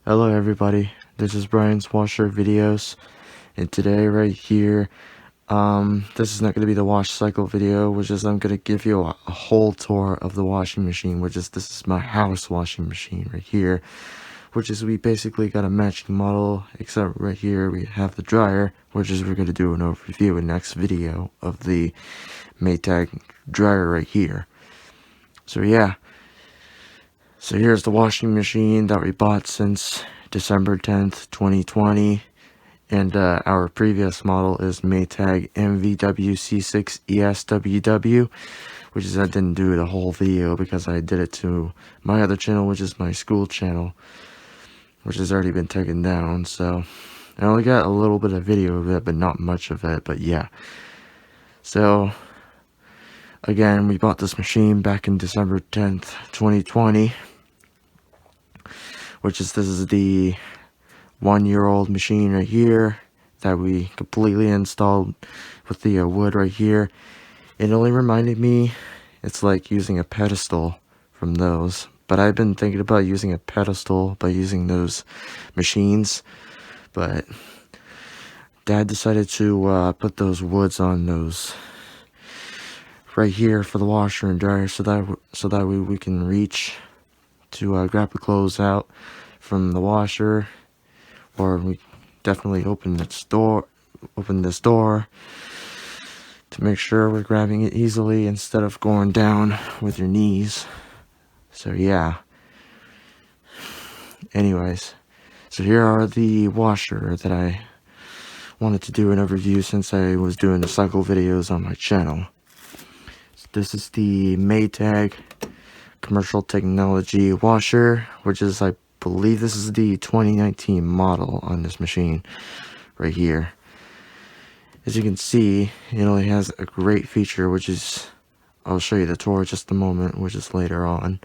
Hello everybody, this is Brian's Washer Videos, and today right here, this is not going to be the wash cycle video, which is I'm going to give you a whole tour of the washing machine, this is my house washing machine right here, which is we basically got a matching model, except right here we have the dryer, which is we're going to do an overview in next video of the Maytag dryer right here. So yeah. So here's the washing machine that we bought since December 10th, 2020. And our previous model is Maytag MHW5630HW, which is I didn't do the whole video because I did it to my other channel, which is my school channel, which has already been taken down. So I only got a little bit of video of it, but not much of it, but yeah. So again, we bought this machine back in December 10th, 2020. This is the 1-year-old machine right here that we completely installed with the wood right here. It only reminded me, it's like using a pedestal from those, but I've been thinking about using a pedestal by using those machines, but Dad decided to put those woods on those right here for the washer and dryer, so that way we can reach to grab the clothes out from the washer, or we definitely open this door to make sure we're grabbing it easily instead of going down with your knees. So yeah. Anyways, so here are the washer that I wanted to do an overview since I was doing the cycle videos on my channel. This is the Maytag commercial technology washer, which is, I believe this is the 2019 model on this machine right here. As you can see, it only has a great feature, which is, I'll show you the tour in just a moment, which is later on.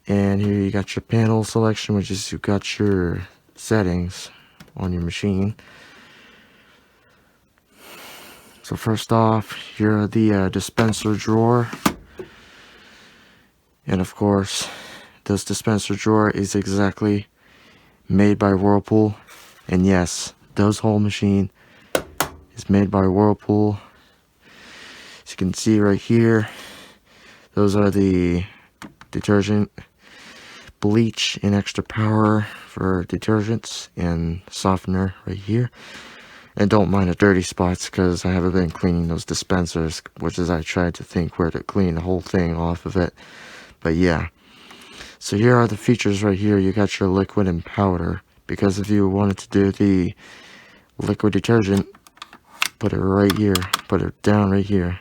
And here you got your panel selection, which is you got your settings on your machine. So first off, here are the dispenser drawer. And of course, this dispenser drawer is exactly made by Whirlpool. And yes, this whole machine is made by Whirlpool. As you can see right here, those are the detergent, bleach, and extra power for detergents, and softener right here. And don't mind the dirty spots because I haven't been cleaning those dispensers, which is I tried to think where to clean the whole thing off of it. But yeah. So here are the features right here. You got your liquid and powder, because if you wanted to do the liquid detergent, put it right here, put it down right here.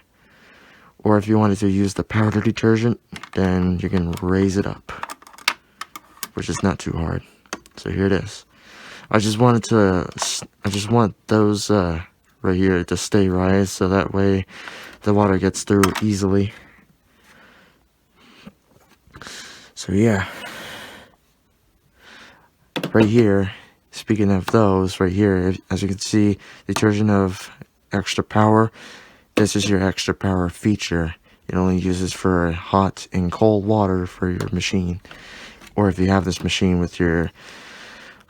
Or if you wanted to use the powder detergent, then you can raise it up, which is not too hard. So here it is. I just want those right here to stay raised, so that way the water gets through easily. So yeah, right here, speaking of those, right here, as you can see, detergent of extra power. This is your extra power feature. It only uses for hot and cold water for your machine, or if you have this machine with your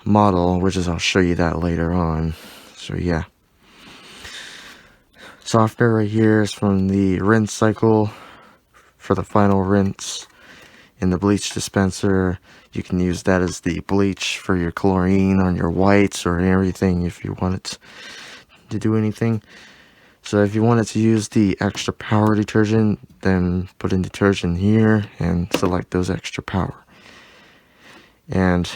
model, which is I'll show you that later on. So yeah, softener right here is from the rinse cycle for the final rinse. In the bleach dispenser, you can use that as the bleach for your chlorine on your whites or everything if you want it to do anything. So if you wanted to use the extra power detergent, then put in detergent here and select those extra power. And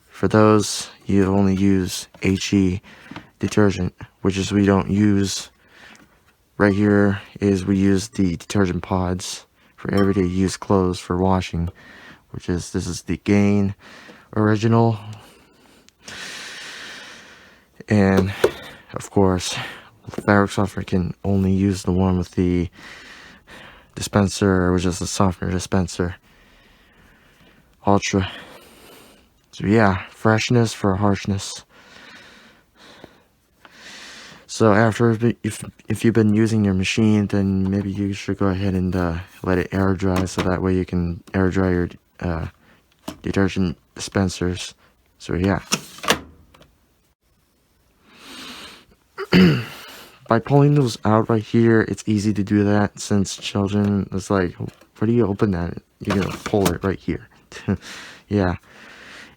for those, you only use HE detergent, which is we don't use. Right here is we use the detergent pods for everyday use clothes for washing, which is, this is the Gain original. And of course, fabric softener can only use the one with the dispenser, which is the softener dispenser ultra. So yeah, freshness for harshness. So after, if you've been using your machine, then maybe you should go ahead and let it air dry, so that way you can air dry your detergent dispensers So yeah. By pulling those out right here, it's easy to do that since children, it's like, where do you open that? You're gonna pull it right here. Yeah.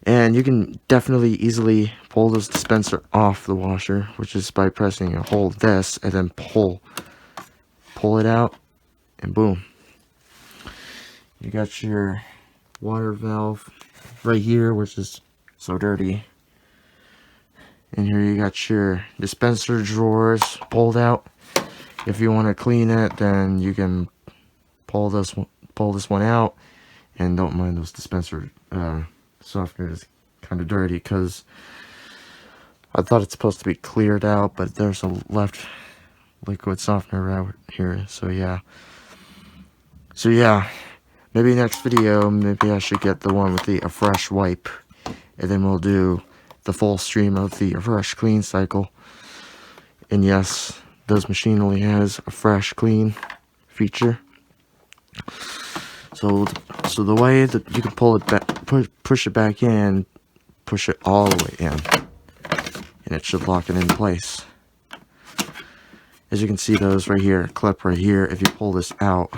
And you can definitely easily pull this dispenser off the washer, which is by pressing and hold this and then pull it out, and boom. You got your water valve right here, which is so dirty. And here you got your dispenser drawers pulled out. If you want to clean it, then you can pull this one out, and don't mind those dispenser softeners kind of dirty, because I thought it's supposed to be cleared out, but there's a left liquid softener out here. So yeah, maybe next video, maybe I should get the one with the fresh wipe, and then we'll do the full stream of the fresh clean cycle. And yes, this machine only has a fresh clean feature. So the way that you can pull it back, push it back in, push it all the way in, and it should lock it in place. As you can see, those right here, clip right here, if you pull this out.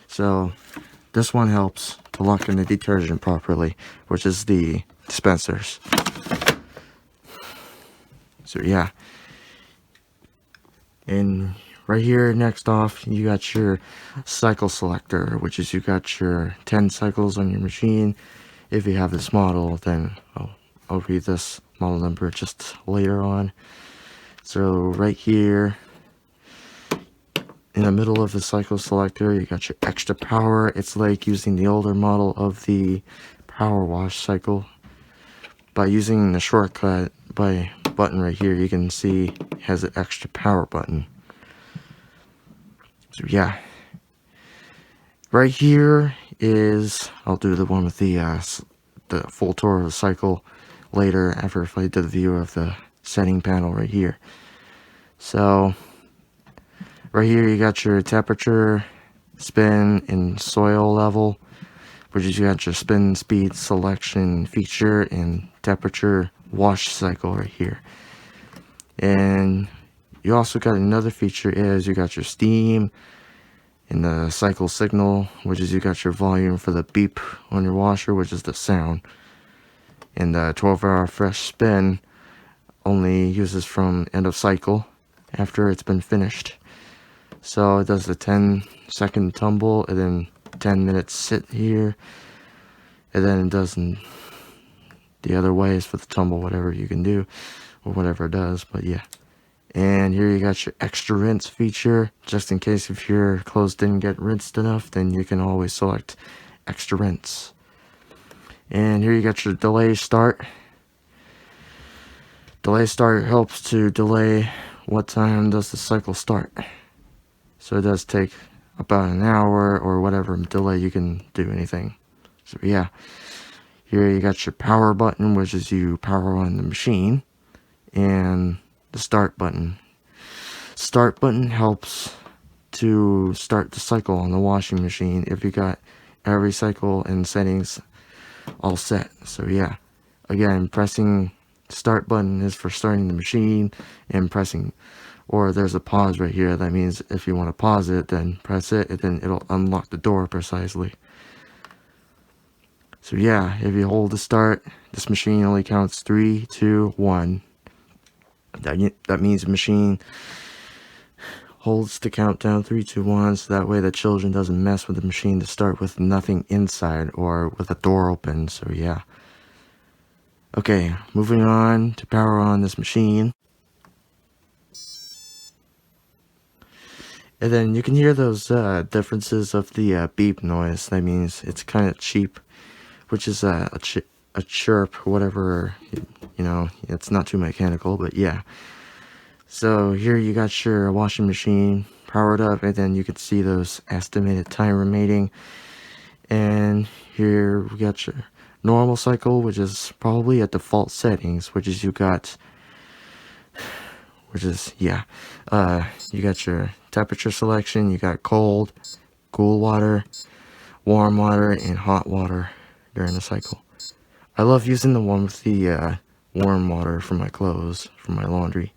So this one helps to lock in the detergent properly, which is the dispensers. So yeah. And right here, next off, you got your cycle selector, which is you got your 10 cycles on your machine. If you have this model, then I'll read this model number just later on. So right here, in the middle of the cycle selector, you got your extra power. It's like using the older model of the power wash cycle. By using the shortcut by button right here, you can see it has an extra power button. So yeah, right here is, I'll do the one with the full tour of the cycle later after I did the view of the setting panel right here. So right here you got your temperature, spin, and soil level, which is you got your spin speed selection feature and temperature wash cycle right here. And you also got another feature is you got your steam and the cycle signal, which is you got your volume for the beep on your washer, which is the sound. And the 12-hour fresh spin only uses from end of cycle after it's been finished. So it does the 10-second tumble and then 10 minutes sit here, and then it does the other ways for the tumble, whatever you can do or whatever it does. But yeah. And here you got your extra rinse feature, just in case if your clothes didn't get rinsed enough, then you can always select extra rinse. And here you got your delay start. Delay start helps to delay what time does the cycle start. So it does take about an hour or whatever delay you can do anything. So yeah, here you got your power button, which is you power on the machine, and the start button. Start button helps to start the cycle on the washing machine if you got every cycle and settings all set. So yeah, again, pressing start button is for starting the machine, and pressing, or there's a pause right here. That means if you want to pause it, then press it, and then it'll unlock the door precisely. So yeah, if you hold the start, this machine only counts 3, 2, 1. That means the machine holds the countdown 3, 2, 1, so that way the children doesn't mess with the machine to start with nothing inside or with a door open. So yeah. Okay, moving on to power on this machine. And then you can hear those differences of the beep noise. That means it's kind of cheap, which is a chirp, whatever, you know, it's not too mechanical, but yeah. So here you got your washing machine powered up, and then you can see those estimated time remaining. And here we got your normal cycle, which is probably at default settings, which is you got, you got your temperature selection, you got cold, cool water, warm water, and hot water. during the cycle. I love using the one with the warm water for my clothes, for my laundry.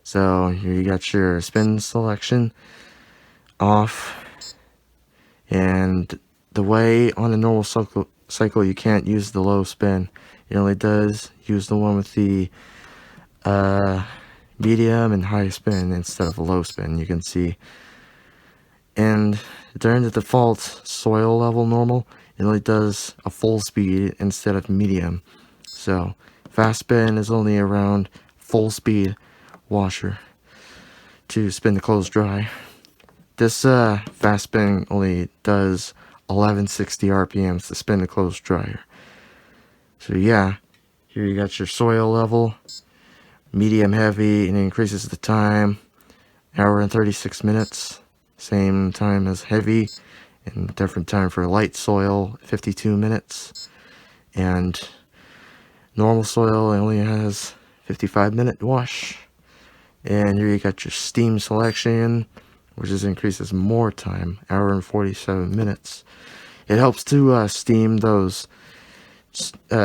So here you got your spin selection off, and the way on a normal cycle you can't use the low spin. It only does use the one with the medium and high spin instead of a low spin, you can see. And during the default soil level normal, it only does a full speed instead of medium. So fast spin is only around full speed washer to spin the clothes dry. This fast spin only does 1160 RPMs to spin the clothes dryer. So yeah, here you got your soil level, medium heavy, and it increases the time, hour and 36 minutes, same time as heavy, and different time for light soil, 52 minutes, and normal soil only has 55-minute wash. And here you got your steam selection, which is increases more time, hour and 47 minutes. It helps to steam those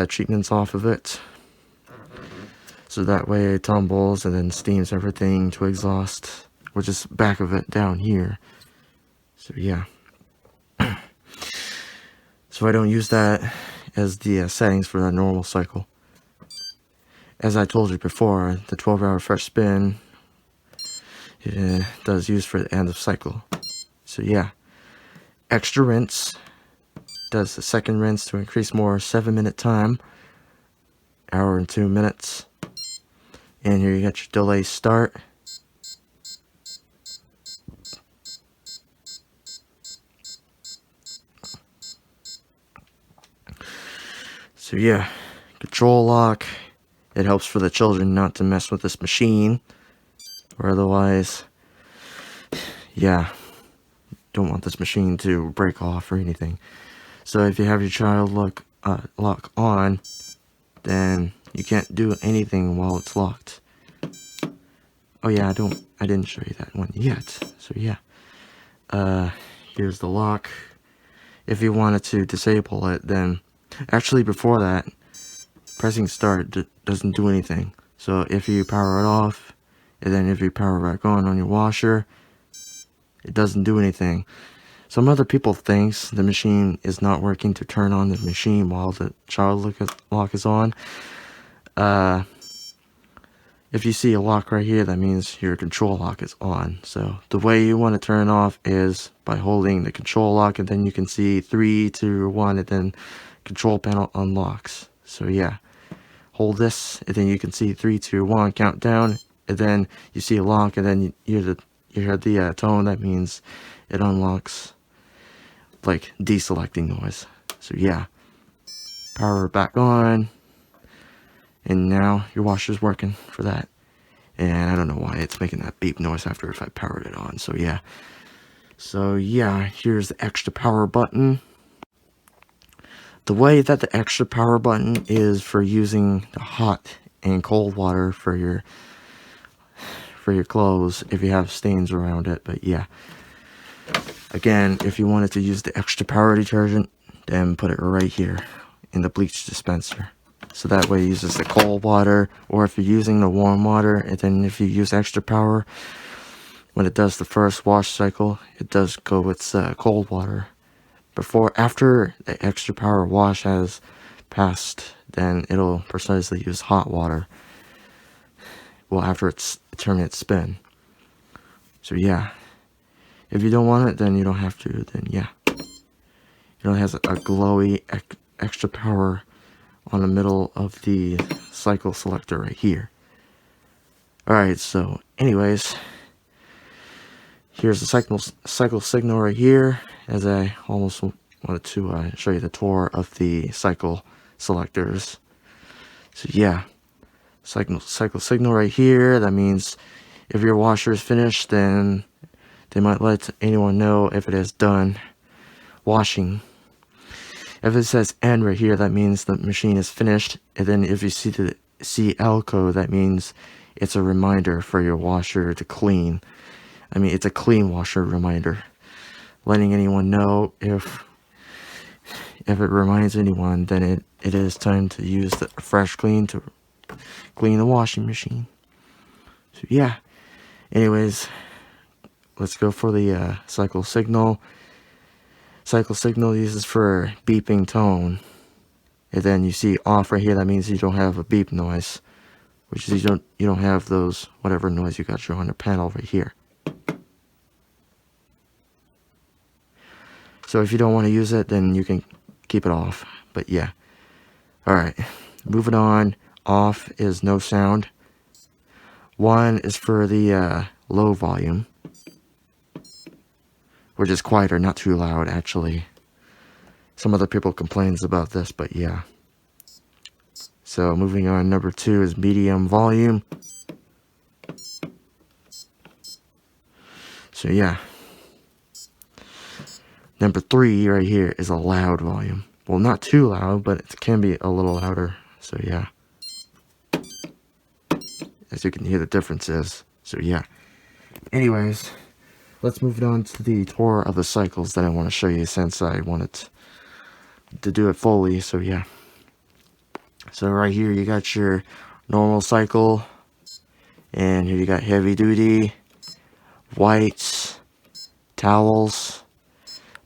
treatments off of it, so that way it tumbles and then steams everything to exhaust, which is back of it down here. So yeah. So I don't use that as the settings for the normal cycle. As I told you before, the 12-hour fresh spin does use for the end of cycle. So yeah, extra rinse does the second rinse to increase more 7-minute time, hour and 2 minutes. And here you got your delay start. So yeah, control lock. It helps for the children not to mess with this machine, or otherwise, yeah, don't want this machine to break off or anything. So if you have your child lock on, then you can't do anything while it's locked. Oh yeah, I didn't show you that one yet. So yeah, here's the lock. If you wanted to disable it, then actually before that, pressing start doesn't do anything. So if you power it off, and then if you power back on your washer, it doesn't do anything. Some other people thinks the machine is not working to turn on the machine while the child lock is on. If you see a lock right here, that means your control lock is on. So the way you want to turn it off is by holding the control lock, and then you can see 3, 2, 1, and then control panel unlocks. So yeah, hold this, and then you can see 3, 2, 1, count down, and then you see a lock, and then you hear the tone. That means it unlocks, like deselecting noise. So yeah, power back on, and now your washer's working for that. And I don't know why it's making that beep noise after if I powered it on. So yeah, here's the extra power button. The way that the extra power button is for using the hot and cold water for your clothes if you have stains around it. But yeah, again, if you wanted to use the extra power detergent, then put it right here in the bleach dispenser. So that way it uses the cold water, or if you're using the warm water, and then if you use extra power, when it does the first wash cycle, it does go with cold water. After the extra power wash has passed, then it'll precisely use hot water. Well, after it's terminates spin. So yeah, if you don't want it, then you don't have to. Then yeah, it has a glowy extra power on the middle of the cycle selector right here. Alright, so anyways, here's the cycle signal right here, as I almost wanted to show you the tour of the cycle selectors. So yeah, cycle signal right here. That means if your washer is finished, then they might let anyone know if it is done washing. If it says end right here, that means the machine is finished. And then if you see the CL code, that means it's a reminder for your washer to clean. I mean, it's a clean washer reminder, letting anyone know if if it reminds anyone, then it is time to use the fresh clean to clean the washing machine. So yeah, anyways, let's go for the cycle signal. Cycle signal uses for beeping tone. And then you see off right here, that means you don't have a beep noise, which is you don't have those whatever noise you got shown on the panel right here. So if you don't want to use it, then you can keep it off. But yeah. Alright, moving on. Off is no sound. 1 is for the low volume, which is quieter, not too loud actually. Some other people complains about this, but yeah. So moving on, number 2 is medium volume. So yeah. Number 3 right here is a loud volume. Well, not too loud, but it can be a little louder. So yeah. As you can hear the differences. So yeah. Anyways, let's move on to the tour of the cycles that I want to show you, since I wanted to do it fully. So yeah. So right here you got your normal cycle, and here you got heavy duty, whites, towels,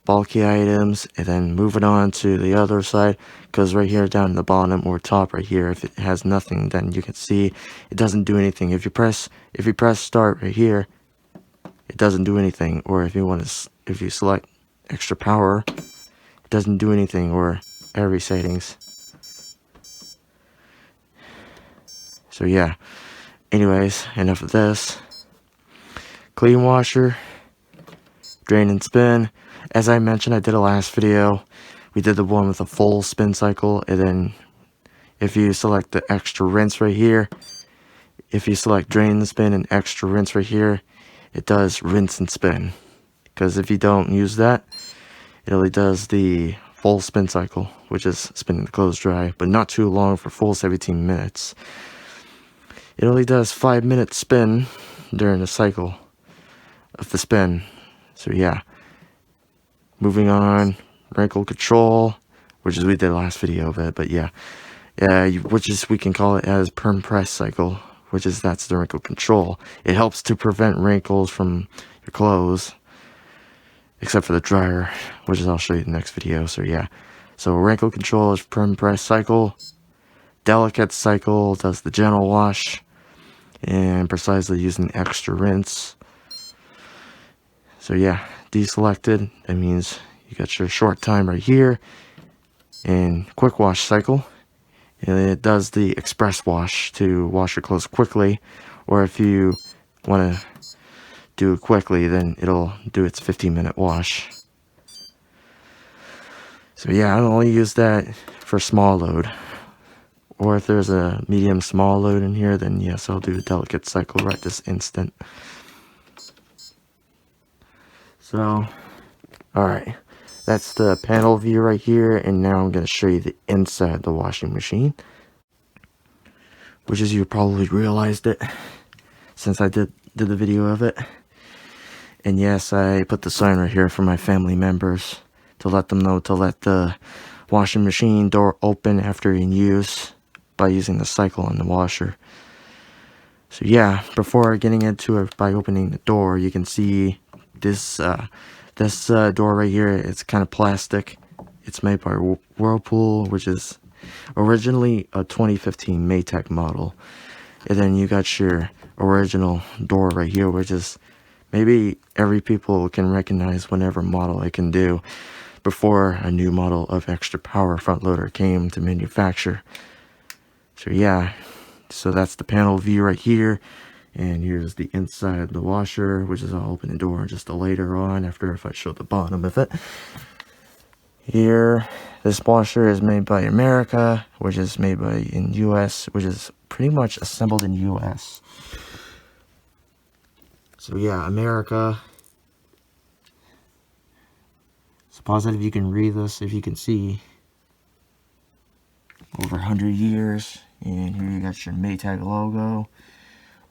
bulky items, and then moving on to the other side, because right here down in the bottom or top right here, if it has nothing, then you can see it doesn't do anything. If you press start right here, it doesn't do anything. Or if you select extra power, it doesn't do anything, or every settings. So yeah, anyways, enough of this. Clean washer, drain and spin. As I mentioned, I did a last video. We did the one with a full spin cycle, and then if you select the extra rinse right here, if you select drain and spin and extra rinse right here, it does rinse and spin. Because if you don't use that, it only does the full spin cycle, which is spinning the clothes dry, but not too long for full 17 minutes. It only does 5-minute spin during the cycle of the spin. So yeah. Moving on, wrinkle control, which is we did the last video of it, but yeah. Which is, we can call it as perm press cycle, that's the wrinkle control. It helps to prevent wrinkles from your clothes, except for the dryer, which is I'll show you in the next video. So yeah. So wrinkle control is perm press cycle. Delicate cycle does the gentle wash, and precisely using extra rinse. So yeah, deselected, that means you got your short time right here, and quick wash cycle, and it does the express wash to wash your clothes quickly, or if you want to do it quickly, then it'll do its 15-minute wash. So yeah, I only use that for small load, or if there's a medium small load in here, then yes, I'll do a delicate cycle right this instant. So, alright, that's the panel view right here, and now I'm going to show you the inside of the washing machine. Which is, you probably realized it, since I did the video of it. And yes, I put the sign right here for my family members, to let them know to let the washing machine door open after in use, by using the cycle on the washer. So yeah, before getting into it, by opening the door, you can see this door right here. It's kind of plastic. It's made by Whirlpool, which is originally a 2015 Maytag model. And then you got your original door right here, which is maybe every people can recognize whatever model it can do, before a new model of extra power front loader came to manufacture. So yeah, so that's the panel view right here. And here's the inside of the washer, which is, I'll open the door just later on, after if I show the bottom of it. Here, this washer is made by America, which is made by in US, which is pretty much assembled in US. So yeah, America. It's positive you can read this, if you can see. Over 100 years. And here you got your Maytag logo.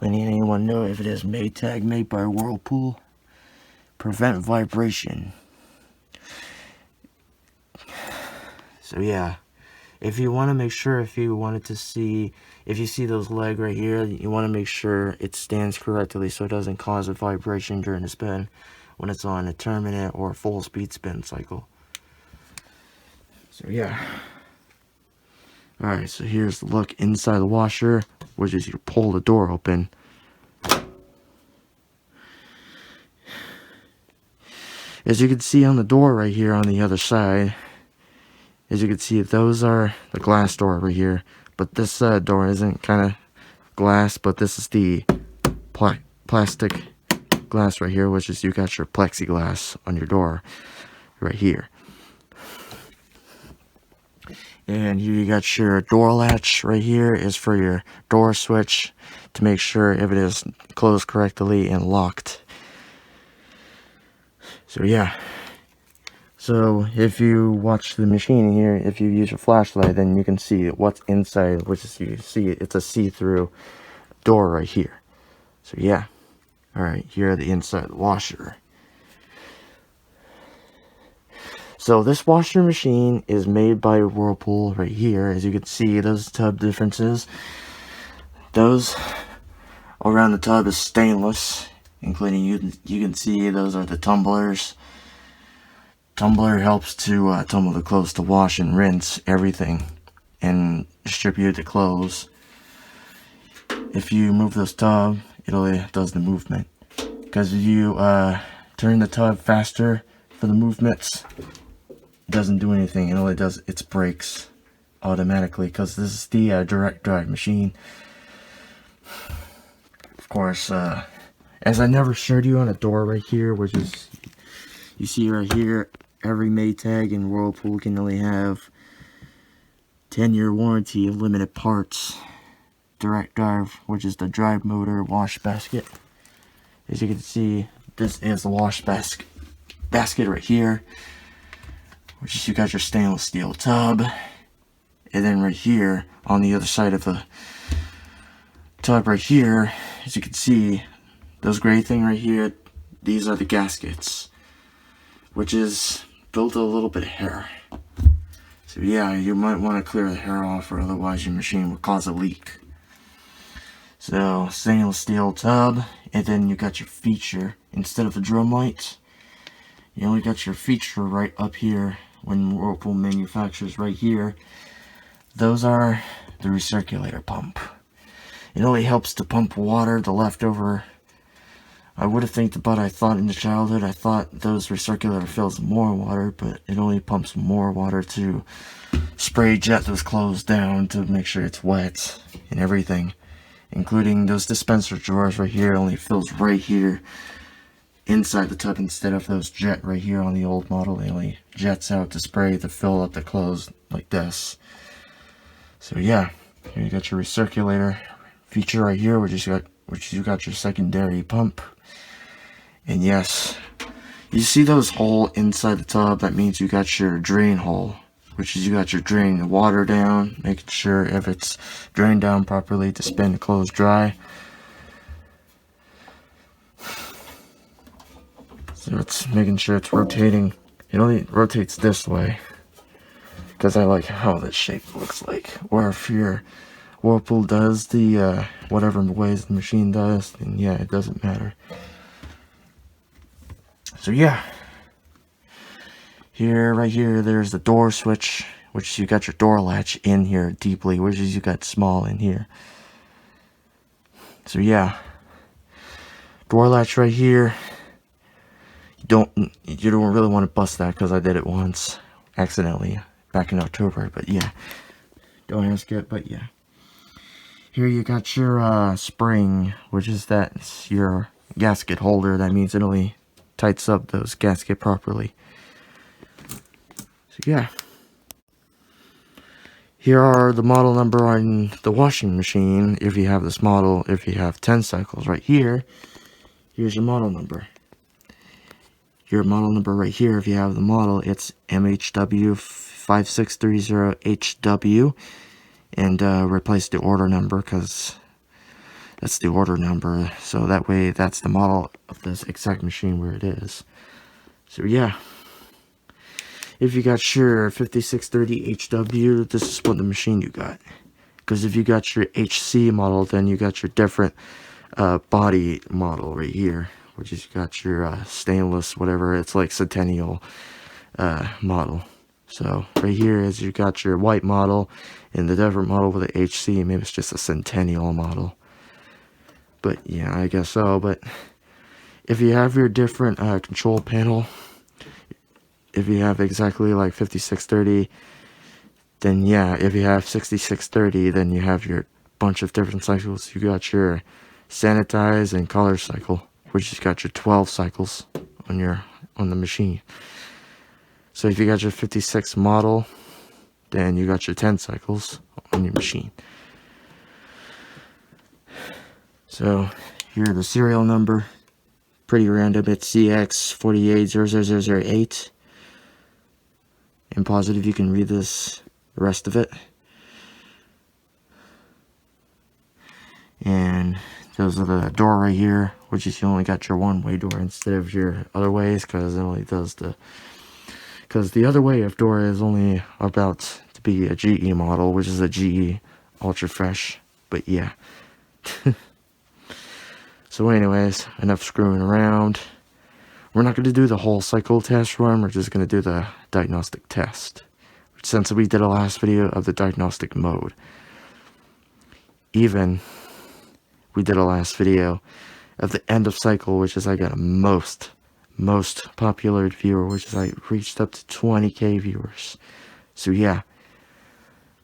Letting anyone know if it is Maytag, made by Whirlpool. Prevent vibration. So yeah, if you want to make sure, if you see those legs right here, you want to make sure it stands correctly so it doesn't cause a vibration during the spin when it's on a terminate or a full speed spin cycle. So yeah. Alright, so here's the look inside the washer, which is you pull the door open. As you can see on the door right here on the other side, as you can see, those are the glass door over here. But this door isn't kind of glass, but this is the plastic glass right here, which is you got your plexiglass on your door right here. And here you got your door latch right here is for your door switch to make sure if it is closed correctly and locked. So yeah. So if you watch the machine here, if you use your flashlight, then you can see what's inside, which is you see it's a see-through door right here. So yeah. Alright, here are the inside washer. So this washer machine is made by Whirlpool right here. As you can see, those tub differences. Those around the tub is stainless, including you can see those are the tumblers. Tumbler helps to tumble the clothes to wash and rinse everything and distribute the clothes. If you move this tub, it does the movement. Because if you turn the tub faster for the movements, it doesn't do anything. It only does its brakes automatically because this is the direct drive machine. Of course, as I never showed you on a door right here, which is you see right here, every Maytag and Whirlpool can only have 10-year warranty of limited parts. Direct drive, which is the drive motor wash basket. As you can see, this is the wash basket right here, which is you got your stainless steel tub, and then right here on the other side of the tub right here, as you can see, those gray thing right here, these are the gaskets, which is built a little bit of hair. So yeah, you might want to clear the hair off, or otherwise your machine will cause a leak. So stainless steel tub, and then you got your feature instead of the drum lights. You only got your feature right up here when Whirlpool manufactures right here. Those are the recirculator pump. It only helps to pump water, the leftover. I would have I thought in the childhood, I thought those recirculator fills more water, but it only pumps more water to spray jet those clothes down to make sure it's wet and everything. Including those dispenser drawers right here, only fills right here inside the tub instead of those jet right here on the old model. They only jets out to spray to fill up the clothes like this. So yeah, here you got your recirculator feature right here, which you got your secondary pump. And yes, you see those hole inside the tub, that means you got your drain hole, which is you got your drain the water down, making sure if it's drained down properly to spin the clothes dry. So it's making sure it's rotating. It only rotates this way because I like how this shape looks like. Or if your Whirlpool does the whatever ways the machine does, then yeah, it doesn't matter. So yeah, right here, there's the door switch, which you got your door latch in here deeply, which is you got small in here. So yeah, door latch right here. You don't really want to bust that because I did it once accidentally back in October. But yeah, don't ask it. But yeah, here you got your spring, which is that's your gasket holder. That means it only tights up those gasket properly. So yeah, here are the model number on the washing machine. If you have this model, if you have 10 cycles right here, here's your model number. Your model number right here, if you have the model, it's MHW5630HW, and replace the order number because that's the order number, so that way that's the model of this exact machine where it is. So yeah, if you got your 5630HW, this is what the machine you got. Because if you got your HC model, then you got your different body model right here, which is you got your stainless, whatever, it's like Centennial model. So right here is you got your white model, and the different model with the HC, maybe it's just a Centennial model. But yeah, I guess so. But if you have your different control panel, if you have exactly like 5630, then yeah, if you have 6630, then you have your bunch of different cycles. You got your sanitize and color cycle, which has got your 12 cycles on the machine. So if you got your 56 model, then you got your 10 cycles on your machine. So here the serial number, pretty random, it's CX480008. And positive you can read the rest of it. And those are the door right here, which is you only got your one-way door instead of your other ways, because it only does because the other way of door is only about to be a GE model, which is a GE Ultra Fresh. But yeah. So anyways, enough screwing around. We're not going to do the whole cycle test run, we're just going to do the diagnostic test. Since we did a last video of the diagnostic mode. Even we did a last video of the end of cycle, which is I got a most popular viewer, which is I reached up to 20k viewers. So yeah,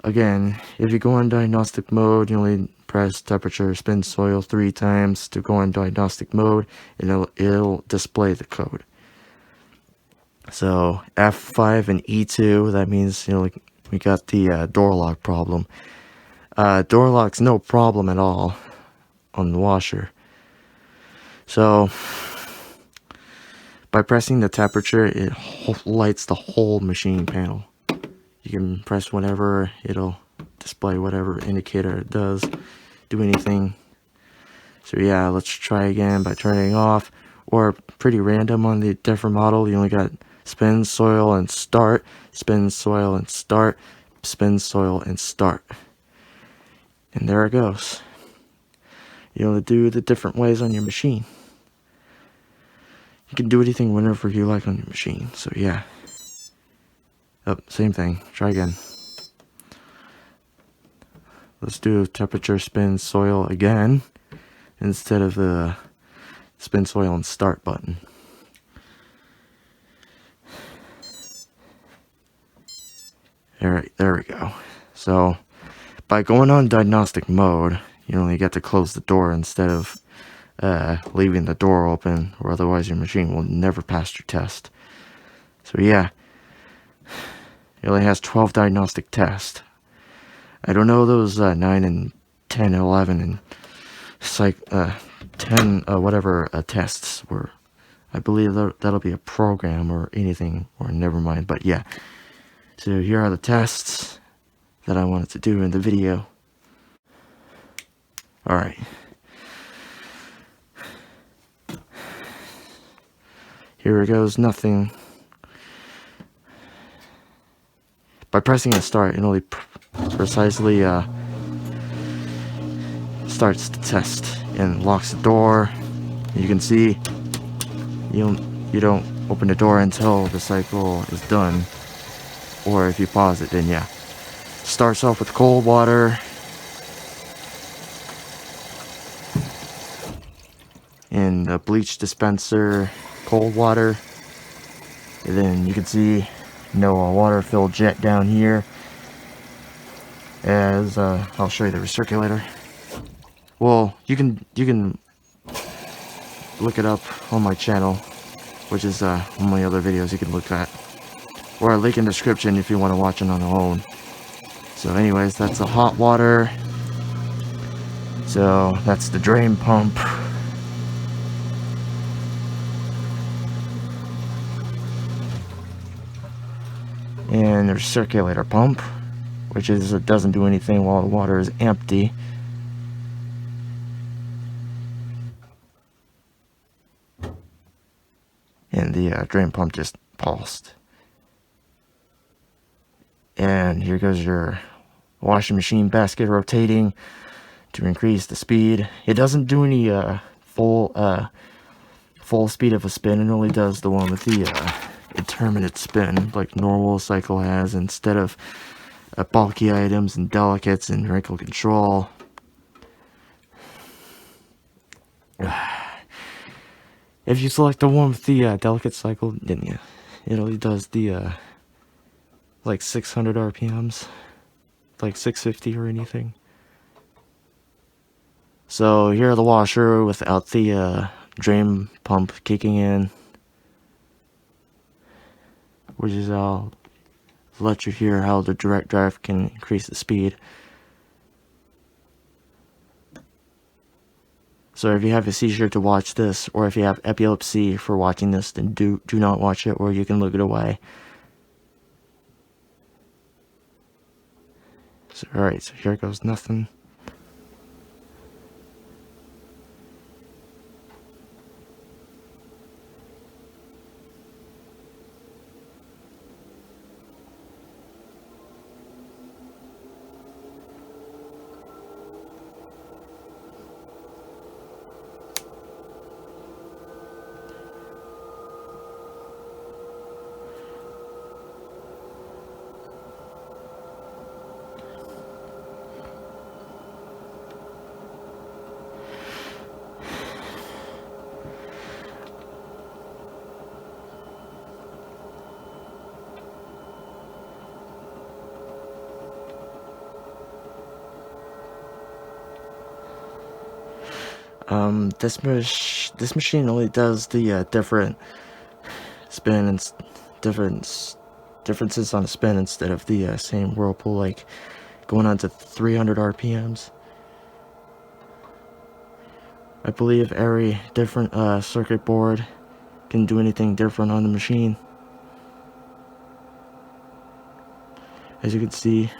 again, if you go on diagnostic mode, you only press temperature, spin soil 3 times to go on diagnostic mode, and it'll display the code. So F5 and E2, that means, you know, like we got the door lock problem. Door lock's no problem at all on the washer. So by pressing the temperature, it lights the whole machine panel. You can press whatever, it'll display whatever indicator it does, do anything. So yeah, let's try again by turning off, or pretty random on the different model. You only got spin, soil, and start, spin, soil, and start, spin, soil, and start. And there it goes. You know, do the different ways on your machine. You can do anything whenever you like on your machine. So yeah. Oh, same thing. Try again. Let's do temperature, spin, soil again, instead of the spin, soil, and start button. Alright, there we go. So by going on diagnostic mode, you only get to close the door instead of leaving the door open, or otherwise your machine will never pass your test. So yeah, it only has 12 diagnostic tests. I don't know those 9 and 10 and 11 and 10 whatever tests were. I believe that'll be a program or anything, or never mind. But yeah, so here are the tests that I wanted to do in the video. Alright. Here it goes, nothing. By pressing and start, it only precisely starts the test and locks the door. You can see you don't open the door until the cycle is done, or if you pause it, then yeah. Starts off with cold water, and the bleach dispenser, cold water, and then you can see no water filled jet down here. As I'll show you the recirculator. Well, you can look it up on my channel, which is one of my other videos you can look at, or a link in the description if you want to watch it on your own. So anyways, that's the hot water. So that's the drain pump. And there's circulator pump, which is it doesn't do anything while the water is empty. And the drain pump just pulsed. And here goes your washing machine basket rotating to increase the speed. It doesn't do any full speed of a spin. It only does the one with the intermittent spin, like normal cycle has, instead of bulky items and delicates and wrinkle control. If you select the one with the delicate cycle, then yeah, it only does the like 600 RPMs, like 650 or anything. So here the washer without the drain pump kicking in, which is I'll let you hear how the direct drive can increase the speed. So if you have a seizure to watch this, or if you have epilepsy for watching this, then do not watch it, or you can look it away. So, alright, so here goes nothing. This machine only does the different spin and differences on a spin instead of the same whirlpool, like going on to 300 RPMs. I believe every different circuit board can do anything different on the machine. As you can see,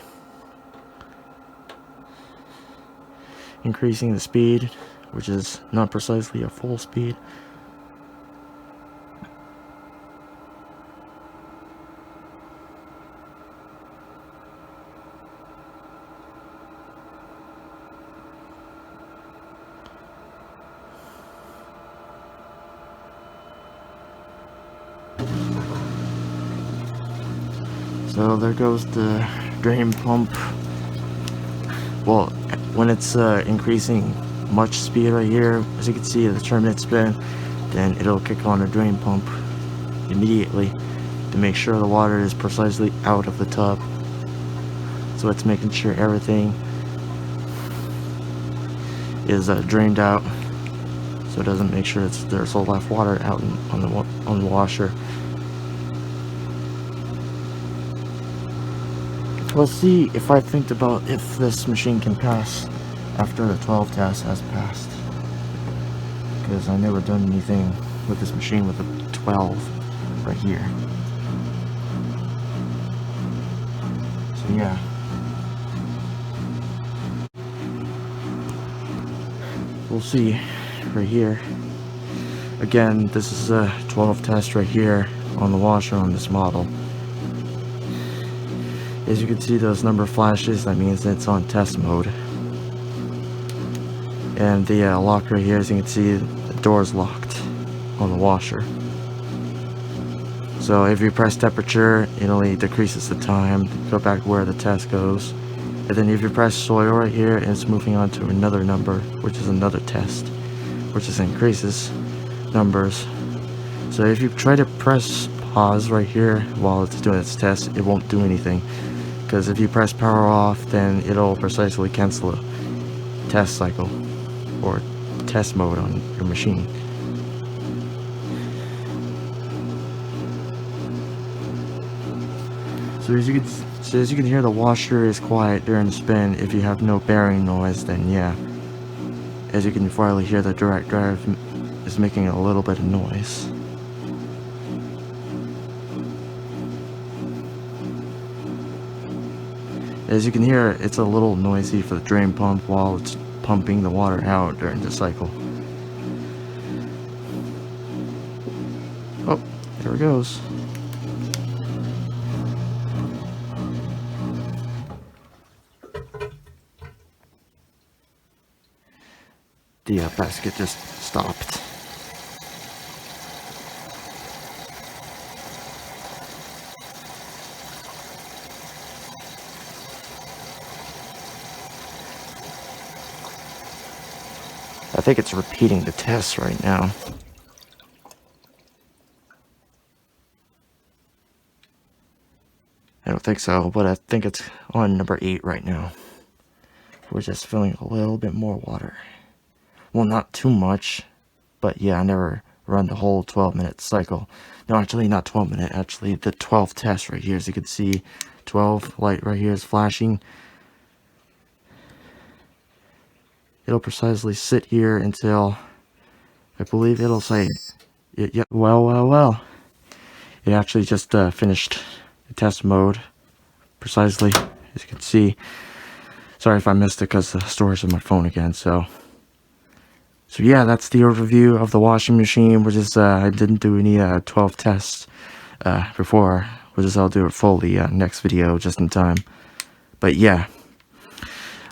increasing the speed, which is not precisely a full speed. So there goes the drain pump. Well, when it's increasing much speed right here, as you can see the terminate spin, then it'll kick on the drain pump immediately to make sure the water is precisely out of the tub. So it's making sure everything is drained out, so it doesn't make sure there's a left water out on the washer. Let's see if I think about if this machine can pass after the 12 test has passed, because I've never done anything with this machine with a 12 right here. So yeah, we'll see right here. Again, this is a 12 test right here on the washer on this model. As you can see, those number flashes, that means it's on test mode. And the lock right here, as you can see, the door is locked on the washer. So if you press temperature, it only decreases the time, go back where the test goes. And then if you press soil right here, it's moving on to another number, which is another test, which just increases numbers. So if you try to press pause right here while it's doing its test, it won't do anything. Because if you press power off, then it'll precisely cancel a test cycle or test mode on your machine. So as you can hear, the washer is quiet during the spin. If you have no bearing noise, then yeah. As you can finally hear, the direct drive is making a little bit of noise. As you can hear, it's a little noisy for the drain pump while it's pumping the water out during the cycle. Oh, there it goes. the basket just stopped. I think it's repeating the test right now. I don't think so, but I think it's on number 8 right now. We're just filling a little bit more water. Well, not too much, but yeah, I never run the whole 12-minute cycle. No, actually not 12-minute, actually the 12th test right here. As you can see, 12 light right here is flashing. It'll precisely sit here until, I believe it'll say, yeah, well. It actually just finished the test mode precisely, as you can see. Sorry if I missed it because the storage of my phone again. So yeah, that's the overview of the washing machine. We're just I didn't do any 12 tests before. I'll do it fully next video just in time. But yeah,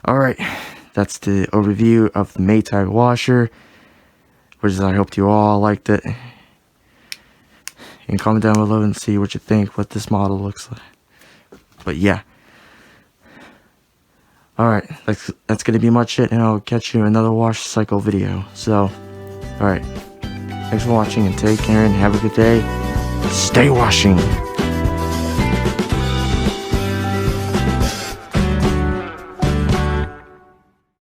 all right, that's the overview of the Maytag washer. I hope you all liked it. And comment down below and see what you think, what this model looks like. But yeah. Alright, that's gonna be much it, and I'll catch you in another wash cycle video. So, alright. Thanks for watching, and take care, and have a good day. Stay washing!